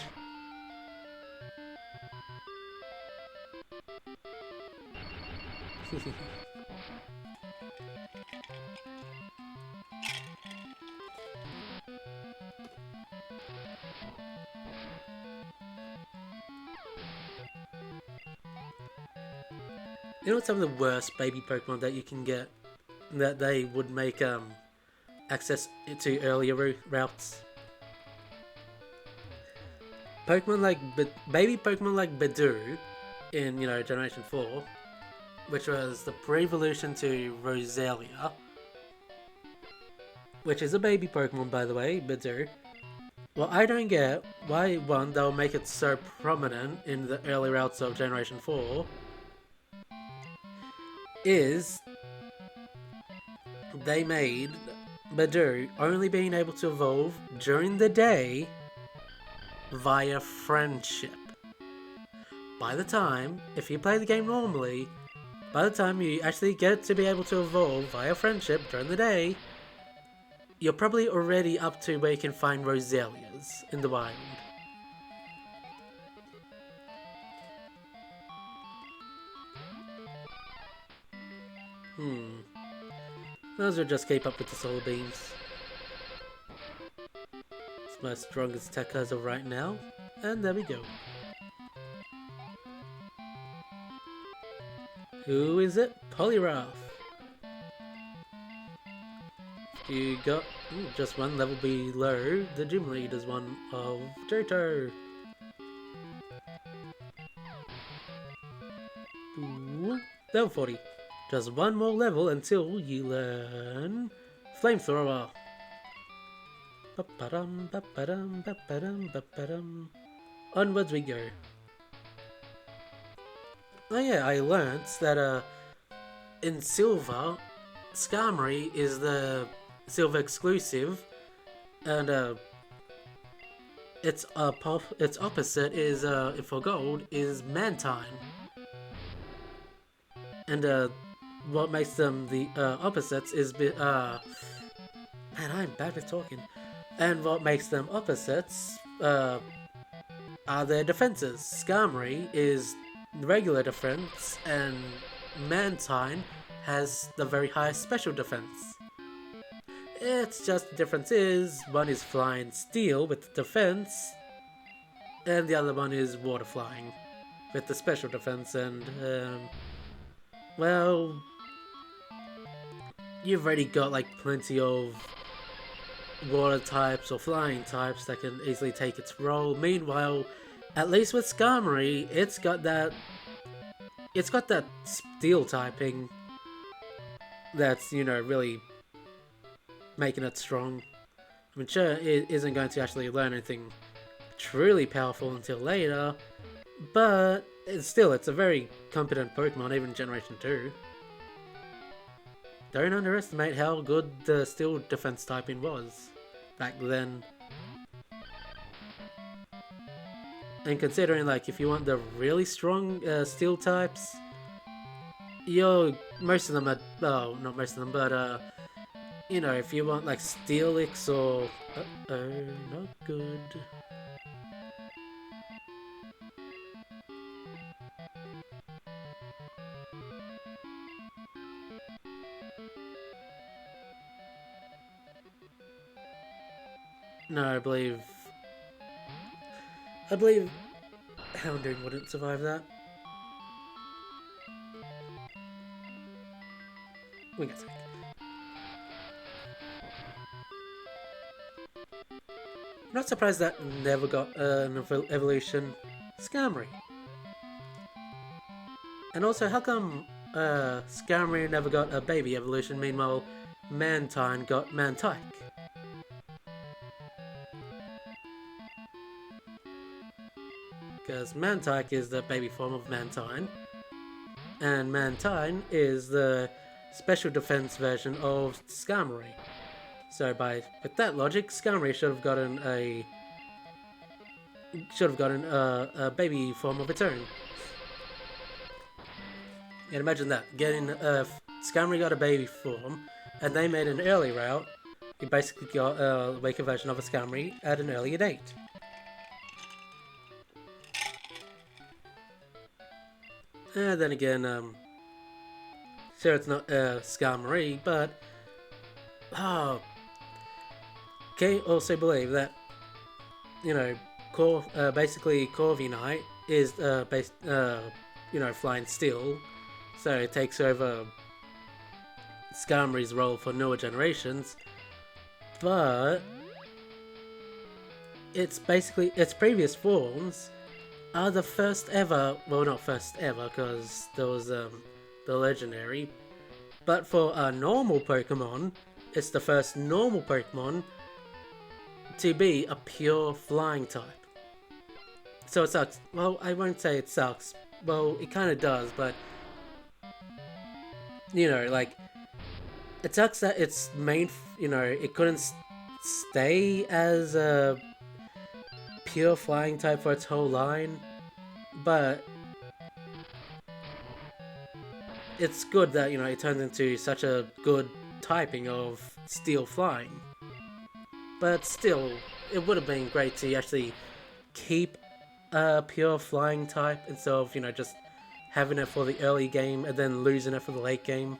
S1: You know what's some of the worst baby Pokemon that you can get that they would make access to earlier routes? Pokemon like baby Pokemon like Bidoof in, you know, Generation 4, which was the pre-evolution to Roselia, which is a baby Pokemon, by the way, Bidoof. Well, I don't get why, one, they'll make it so prominent in the early routes of Generation 4, is they made Bidoof only being able to evolve during the day via friendship. By the time, if you play the game normally, by the time you actually get to be able to evolve via friendship during the day, you're probably already up to where you can find Roselias in the wild. Those will just keep up with the solar beams. It's my strongest attack as of right now, and there we go. Who is it? Poliwrath. You got just one level below the gym leader's one of Johto. Level 40. Just one more level until you learn Flamethrower. Onwards we go. Oh yeah, I learnt that in Silver, Skarmory is the Silver exclusive, and its opposite is for Gold is Mantine, and what makes them the opposites is man, I'm bad at talking. And what makes them opposites are their defenses. Skarmory is regular defense, and Mantine has the very highest special defense. It's just the difference is one is flying steel with defense, and the other one is water flying with the special defense. And well, you've already got like plenty of water types or flying types that can easily take its role. Meanwhile, at least with Skarmory, it's got that steel typing that's, you know, really making it strong. I mean, sure, it isn't going to actually learn anything truly powerful until later, but it's a very competent Pokemon, even Generation 2. Don't underestimate how good the steel defense typing was back then. And considering, like, if you want the really strong steel types, most of them are, well, not most of them, but you know, if you want like Steelix or not good. No, I believe Houndoom wouldn't survive that. We got a sec. I'm not surprised that never got an evolution. Skarmory. And also, how come Skarmory never got a baby evolution, meanwhile Mantine got Mantike? Because Mantike is the baby form of Mantine, and Mantine is the special defense version of Skarmory. So with that logic, Skarmory should have gotten a baby form of its own. And imagine that, Skarmory got a baby form, and they made an early route. You basically got a weaker version of a Skarmory at an earlier date. And then again, sure it's not Skarmory, but can also believe that, you know, basically Corviknight is you know, flying steel, so it takes over Skarmory's role for newer generations. But it's basically its previous forms are the first ever. Well, not first ever, because there was the legendary. But for a normal Pokemon, it's the first normal Pokemon to be a pure flying type. So it sucks. Well, I won't say it sucks. Well, it kind of does, but you know, like it sucks that it's made. You know, it couldn't stay as a pure flying type for its whole line, but it's good that, you know, it turns into such a good typing of steel flying. But still, it would have been great to actually keep a pure flying type instead of, you know, just having it for the early game and then losing it for the late game.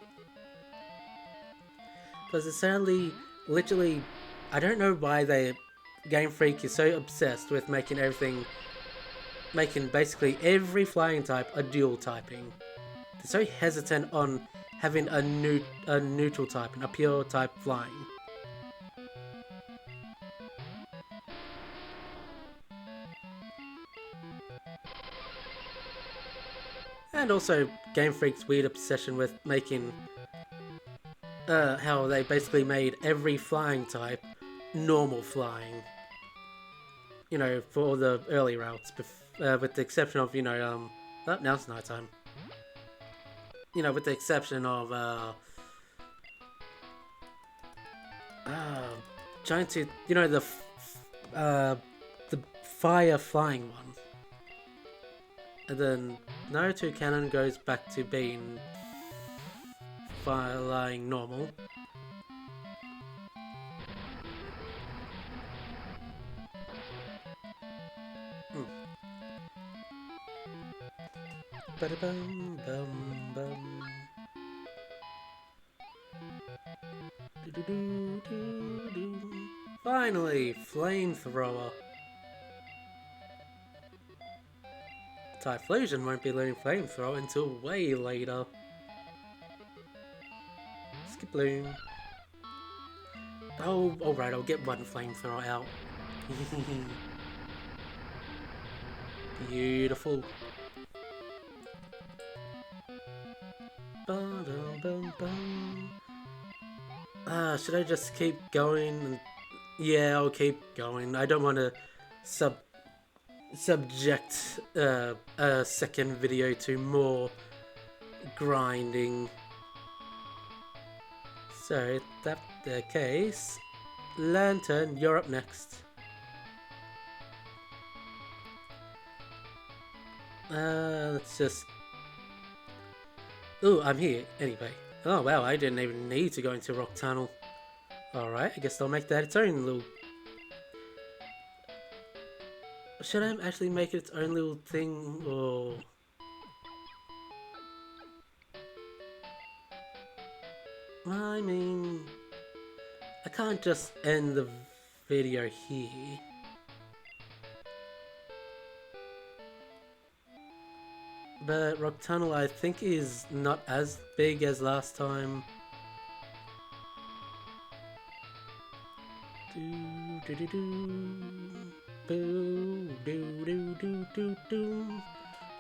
S1: Because it's sadly, literally, I don't know why Game Freak is so obsessed with making basically every flying type a dual typing. They're so hesitant on having a neutral typing, a pure type flying. And also Game Freak's weird obsession with making how they basically made every flying type normal flying. You know, for all the early routes, with the exception of, you know, oh, now it's night time. You know, with the exception of trying to, you know, the fire flying one, and then Naruto Cannon goes back to being flying normal. Ba-da-bum, bum, bum. Do-do-do-do-do. Finally, flamethrower. Typhlosion won't be learning flamethrower until way later. Skiploom. Oh, alright, I'll get one flamethrower out. Beautiful. Should I just keep going? Yeah, I'll keep going. I don't want to subject a second video to more grinding. So, if that's the case, Lantern, you're up next. Let's just... Ooh, I'm here, anyway. Oh wow, I didn't even need to go into Rock Tunnel. Alright, I guess I'll make that its own little... Should I actually make it its own little thing, or... I mean... I can't just end the video here. But Rock Tunnel, I think, is not as big as last time.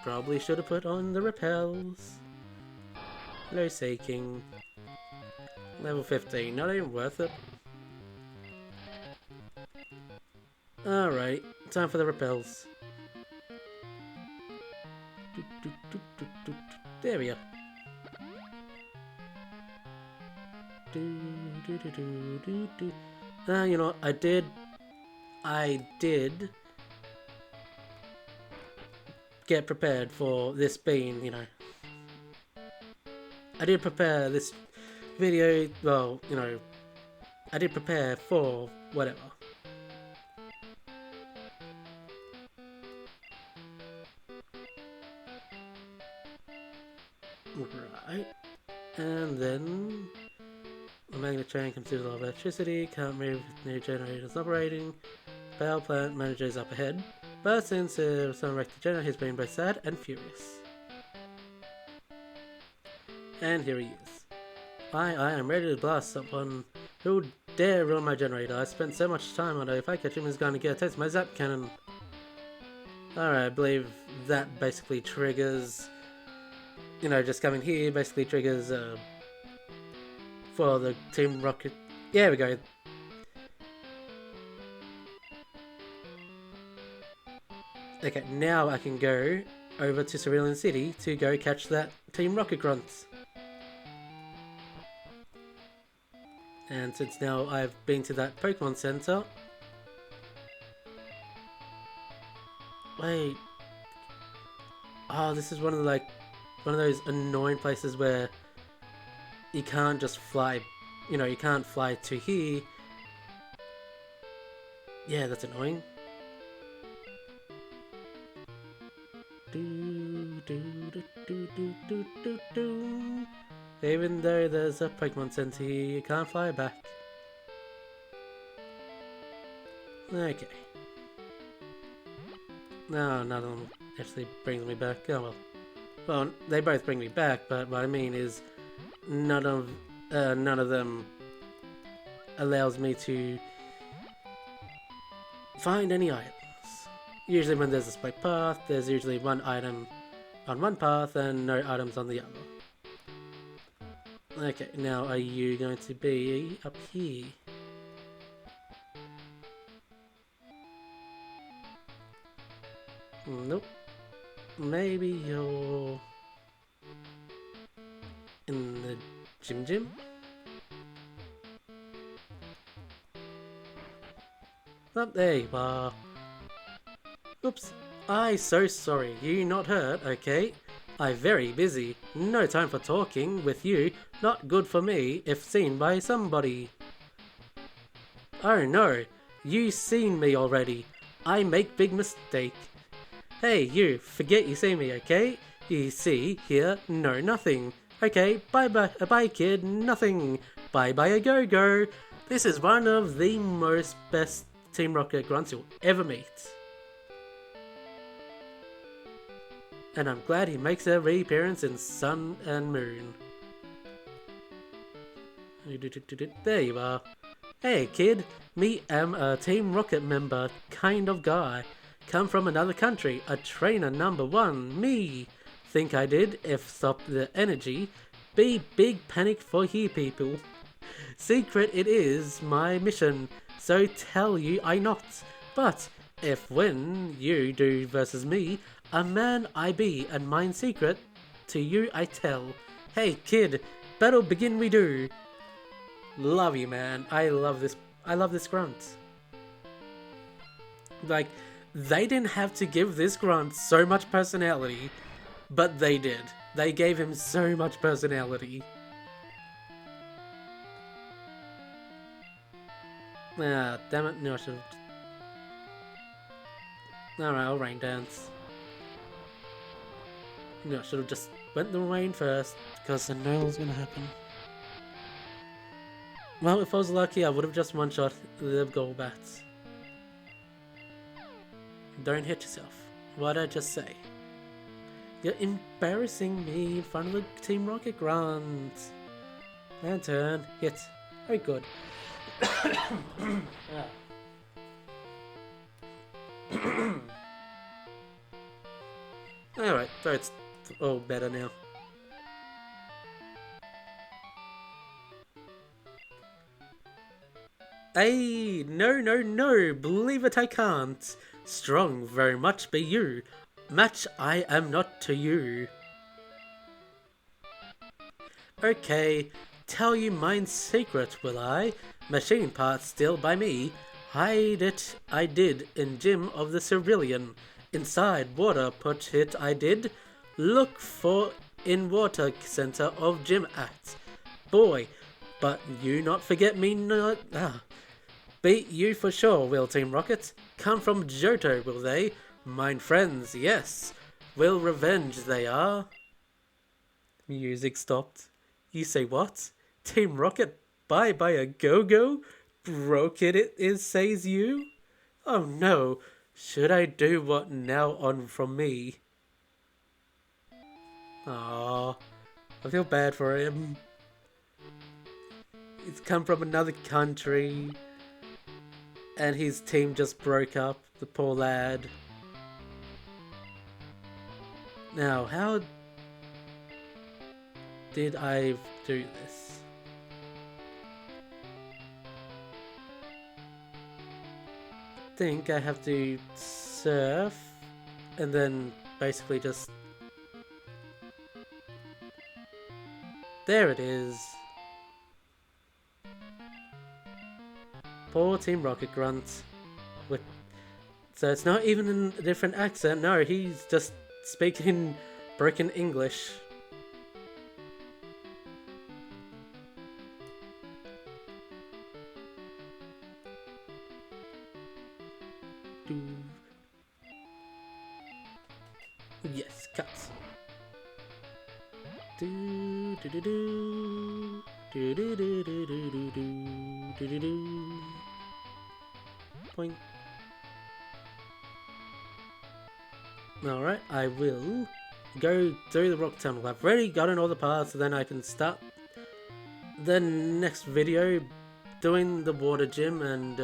S1: Probably should have put on the repels. Hello, Seeking. Level 15, not even worth it. Alright, time for the repels. There we go. You know what, I did get prepared for this being, you know, I did prepare this video, well, you know, I did prepare for whatever. Right, and then the magnet train consumes a lot of electricity, can't move with new generators operating, power plant managers up ahead, but since someone wrecked the generator, he's been both sad and furious. And here he is. I am ready to blast upon Who dare ruin my generator? I spent so much time on it. If I catch him, he's going to get a taste of my zap cannon. Alright, I believe that basically triggers... You know, just coming here basically triggers for the Team Rocket... Yeah, we go. Okay, now I can go over to Cerulean City to go catch that Team Rocket Grunt. And since now I've been to that Pokemon Center... Wait... Oh, this is one of those annoying places where you can't just fly, you know, you can't fly to here. Yeah, that's annoying. Even though there's a Pokemon Center here, you can't fly back. Okay. No, none of them actually brings me back. Oh well. Well, they both bring me back, but what I mean is none of them allows me to find any items. Usually when there's a spike path, there's usually one item on one path and no items on the other. Okay, now are you going to be up here? Nope. Maybe you're in the gym? Oh, there you are. Oops. I so sorry. You not hurt, okay? I very busy. No time for talking with you. Not good for me if seen by somebody. Oh no. You seen me already. I make big mistake. Hey, you, forget you see me, okay? You see, here, no, nothing. Okay, bye, kid, nothing. Bye, a go-go. This is one of the most best Team Rocket Grunts you'll ever meet. And I'm glad he makes a reappearance in Sun and Moon. There you are. Hey, kid, me am a Team Rocket member kind of guy. Come from another country, a trainer number 1, me. Think I did, if stop the energy. Be big panic for here people. Secret it is my mission, so tell you I not. But, if when you do versus me, a man I be, and mine secret, to you I tell. Hey kid, battle begin we do. Love you man, I love this grunt. Like, they didn't have to give this grunt so much personality, but they did. They gave him so much personality. Ah, damn it, no I should've... Alright, I'll rain dance. No, I should've just went the rain first, because I know what's gonna happen. Well, if I was lucky, I would've just one-shot the Golbats. Don't hit yourself. What'd I just say? You're embarrassing me in front of the Team Rocket Grunt. Lantern, hit. Very good. Alright, so it's all better now. Hey, no, believe it I can't. Strong very much be you. Match I am not to you. Okay, tell you mine secret will I. Machine parts still by me. Hide it I did in gym of the Cerulean. Inside water put it I did. Look for in water center of gym at. Boy, but you not forget me not... Beat you for sure, will Team Rocket. Come from Johto, will they? Mine friends, yes. Will revenge they are. Music stopped. You say what? Team Rocket, bye a go-go? Broke it is, says you? Oh no, should I do what now on from me? Aww, I feel bad for him. he's come from another country, and his team just broke up. The poor lad. Now, how did I do this? I think I have to surf and then basically just... There it is. Poor Team Rocket Grunt. So it's not even in a different accent. No, he's just speaking broken English. Yes, cuts. Do do do do do do do do do do do do do. Point. Alright, I will go through the rock tunnel. I've already gotten all the paths, so then I can start the next video doing the water gym and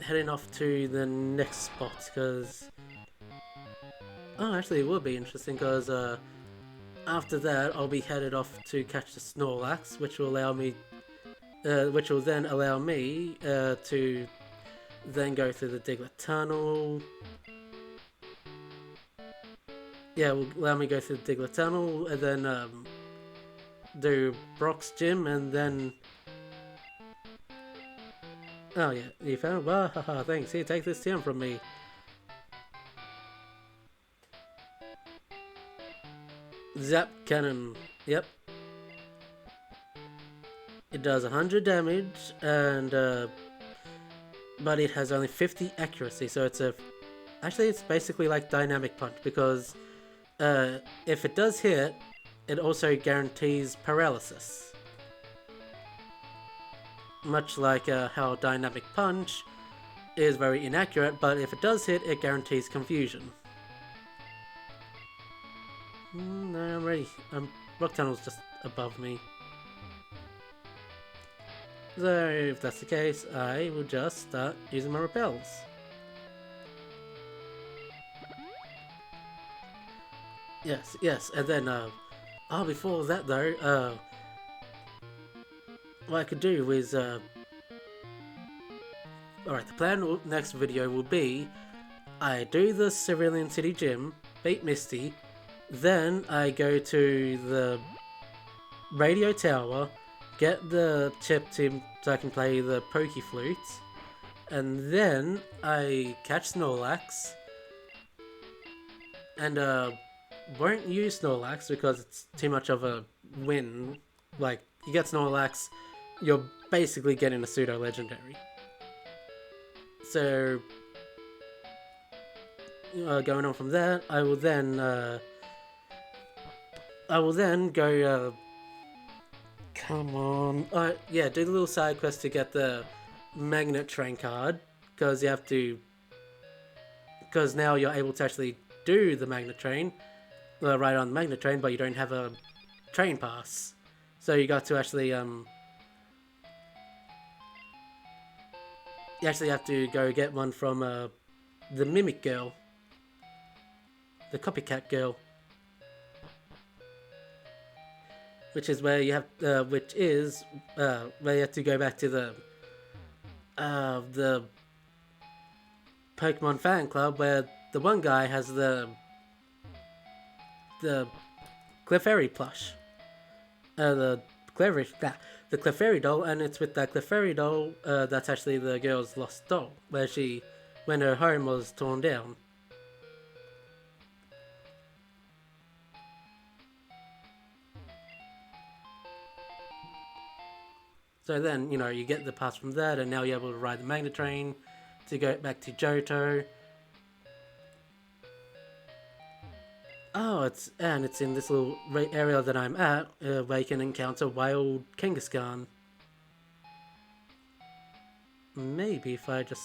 S1: heading off to the next spot, because actually it will be interesting, because after that I'll be headed off to catch the Snorlax, which will allow me then allow me to then go through the Diglett Tunnel. Yeah, will allow me to go through the Diglett Tunnel and then do Brock's gym, and then... Oh yeah, you found... Well, haha, thanks. Here, take this TM from me. Zap Cannon. Yep. It does 100 damage, and but it has only 50 accuracy, so it's a... Actually, it's basically like Dynamic Punch, because if it does hit, it also guarantees paralysis. Much like how Dynamic Punch is very inaccurate, but if it does hit, it guarantees confusion. No, I'm ready. Rock Tunnel's just above me. So, if that's the case, I will just start using my repels. Yes, and then, before that though, what I could do is, alright, the plan next video will be, I do the Cerulean City Gym, beat Misty, then I go to the radio tower, get the chip so I can play the Poke Flute, and then I catch Snorlax, and won't use Snorlax because it's too much of a win. Like, you get Snorlax, you're basically getting a pseudo legendary. So going on from there, I will then go come on, yeah, do the little side quest to get the Magnet Train card, because you have to, because now you're able to actually do the Magnet Train, ride on the Magnet Train, but you don't have a train pass, so you got to actually you actually have to go get one from the Mimic Girl, the Copycat Girl, which is where you have where you have to go back to the Pokemon fan club, where the one guy has the Clefairy plush, the Clefairy doll, and it's with that Clefairy doll that's actually the girl's lost doll, when her home was torn down. So then, you know, you get the pass from that, and now you're able to ride the Magnet Train to go back to Johto. Oh, it's in this little area that I'm at, where you can encounter wild Kangaskhan. Maybe if I just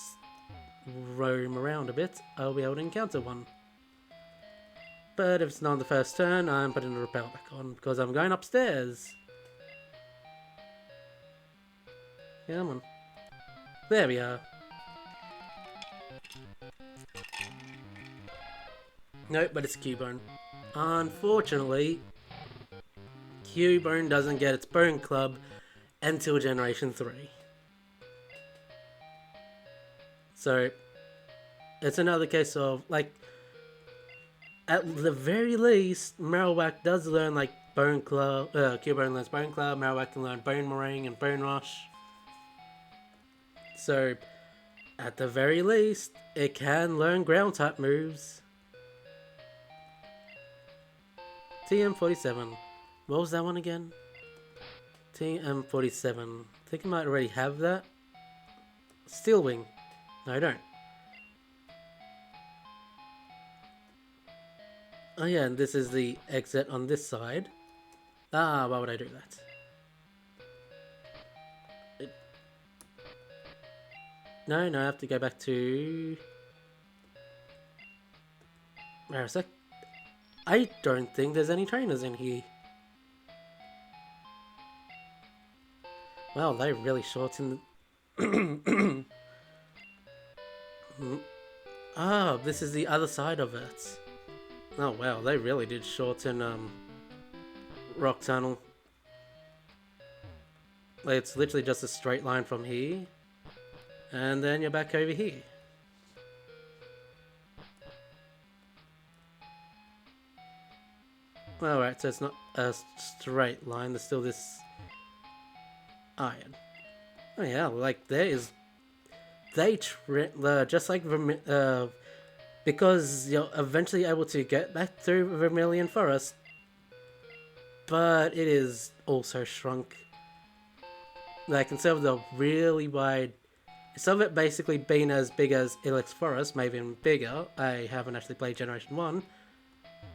S1: roam around a bit, I'll be able to encounter one. But if it's not on the first turn, I'm putting the repel back on, because I'm going upstairs. Come on. There we are. Nope, but it's Cubone. Unfortunately, Cubone doesn't get its Bone Club until Generation 3. So, it's another case of, like, at the very least, Marowak does learn, like, Bone Club, Cubone learns Bone Club, Marowak can learn Bone Meringue and Bone Rush. So, at the very least, it can learn Ground-type moves. TM47. What was that one again? TM47. I think I might already have that. Steel Wing. No, I don't. Oh yeah, and this is the exit on this side. Ah, why would I do that? No, I have to go back to... Where is it? I don't think there's any trainers in here. Wow, they really shortened... Ah, this is the other side of it. Oh wow, they really did shorten Rock Tunnel. Like, it's literally just a straight line from here. And then you're back over here. Alright, so it's not a straight line, there's still this iron. Oh yeah, like there is... They just like because you're eventually able to get back through Vermilion Forest, but it is also shrunk. Like, instead of the really wide, instead of it basically being as big as Ilex Forest, maybe even bigger, I haven't actually played Generation 1,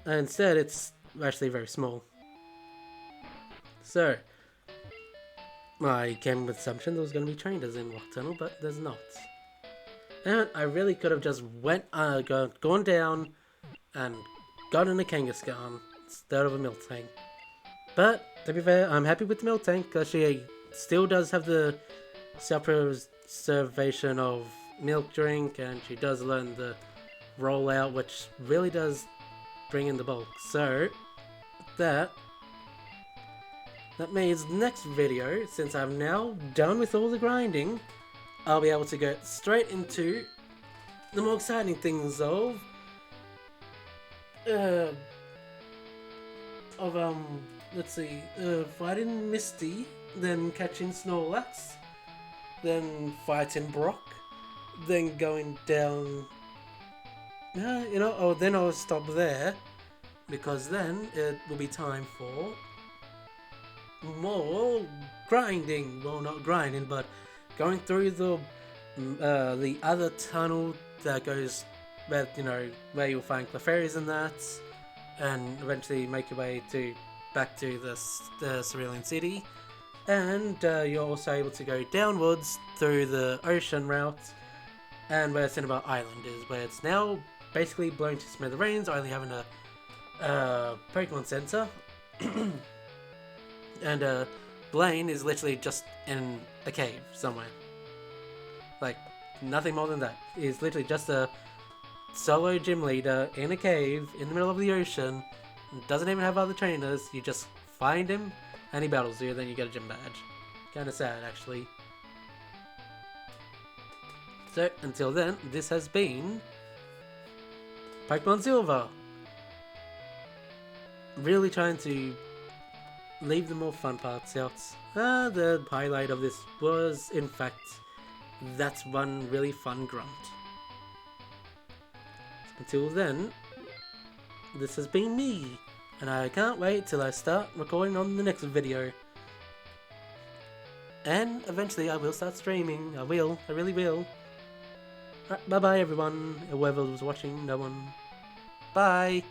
S1: instead it's actually very small. So, I came with the assumption there was going to be trainers in Rock Tunnel, but there's not. And I really could have just gone down and gotten a Kangaskhan instead of a Miltank. But, to be fair, I'm happy with the Miltank because she still does have the self-preservation of Milk Drink, and she does learn the rollout, which really does bring in the bulk. So, that means next video, since I'm now done with all the grinding, I'll be able to go straight into the more exciting things of let's see, fighting Misty, then catching Snorlax, then fighting Brock, then going down, then I'll stop there, because then it will be time for more grinding. Well, not grinding, but going through the other tunnel that goes where you'll find Clefairies and that, and eventually make your way back to the Cerulean City, and you're also able to go downwards through the ocean route, and where Cinnabar Island is, where it's now basically blown to smithereens, only having a Pokemon Center. And Blaine is literally just in a cave somewhere. Like, nothing more than that. He's literally just a solo gym leader in a cave in the middle of the ocean. Doesn't even have other trainers. You just find him and he battles you, then you get a gym badge. Kinda sad, actually. So, until then, this has been Pokémon Silver. Really trying to leave the more fun parts out. The highlight of this was, in fact, that's one really fun grunt. Until then, this has been me, and I can't wait till I start recording on the next video. And eventually I will start streaming. I really will. Alright, bye bye everyone, whoever was watching, no one. Bye!